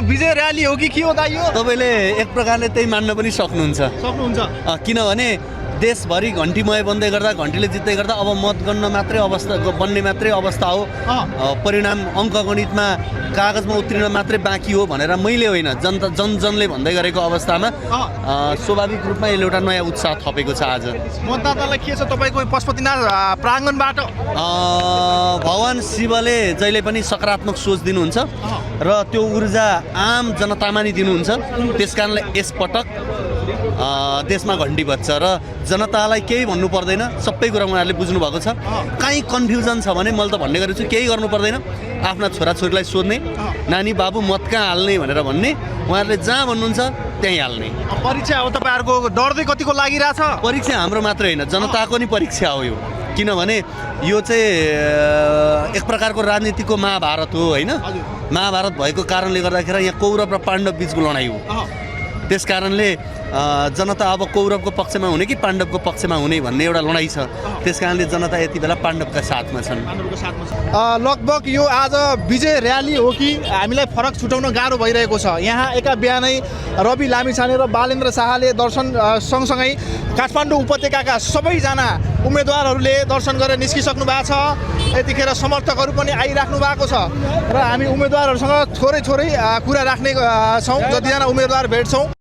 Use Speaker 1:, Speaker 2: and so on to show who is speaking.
Speaker 1: विजय rally हो कि के हो दाइ यो?
Speaker 2: तपाईँले एक प्रकारले त्यही मान्न पनि सक्नुहुन्छ किनभने देशभरि घन्टीमय बन्दै गर्दा घन्टीले जित्दै गर्दा अब मतगणना मात्रै अवस्था बन्ने मात्रै अवस्था हो परिणाम अङ्कगणितमा कागजमा उत्रिन मात्रै बाँकी हो भनेर मैले होइन जनले भन्दै गरेको अवस्थामा स्वाभाविक रूपमा यसले एउटा नयाँ उत्साह थपेको छ आज।
Speaker 1: मतदातालाई के छ तपाईँको पशुपतिनाथ प्राङ्गणबाट?
Speaker 2: भगवान शिवले जहिले पनि सकारात्मक सोच दिनुहुन्छ र त्यो ऊर्जा आम जनतामा नि दिनुहुन्छ। त्यस कारणले यसपटक देशमा घन्टी बज्छ र जनतालाई केही भन्नु पर्दैन, सबै कुरा उनीहरूले बुझ्नु भएको छ। कहीँ कन्फ्युजन छ भने मैले त भन्ने गरेको छु केही गर्नु पर्दैन, आफ्ना छोराछोरीलाई सोध्ने नानी बाबु मत कहाँ हाल्ने भनेर भन्ने, उहाँहरूले जहाँ भन्नुहुन्छ त्यहीँ हाल्ने।
Speaker 1: परीक्षा अब तपाईँहरूको डरदै कतिको लागिरहेछ?
Speaker 2: परीक्षा हाम्रो मात्रै होइन जनताको नि परीक्षा हो यो, किनभने यो चाहिँ एक प्रकारको राजनीतिको महाभारत हो होइन। महाभारत भएको कारणले गर्दाखेरि यहाँ कौरव र पाण्डव बिचको लडाइँ हो। त्यस कारणले जनता अब कौरवको पक्षमा हुने कि पाण्डवको पक्षमा हुने भन्ने एउटा लडाइँ छ। त्यस कारणले जनता यति बेला पाण्डवका साथमा छन्।
Speaker 1: लगभग यो आज विजय र्याली हो कि हामीलाई फरक छुटाउन गाह्रो भइरहेको छ। यहाँ एका बिहानै रवि लामिछाने र बालेन्द्र शाहले दर्शन सँगसँगै काठमाडौँ उपत्यकाका सबैजना उम्मेदवारहरूले दर्शन गरेर निस्किसक्नु भएको छ। यतिखेर समर्थकहरू पनि आइराख्नु भएको छ र हामी उम्मेदवारहरूसँग थोरै कुरा राख्ने छौँ। जतिजना उम्मेदवार भेट्छौँ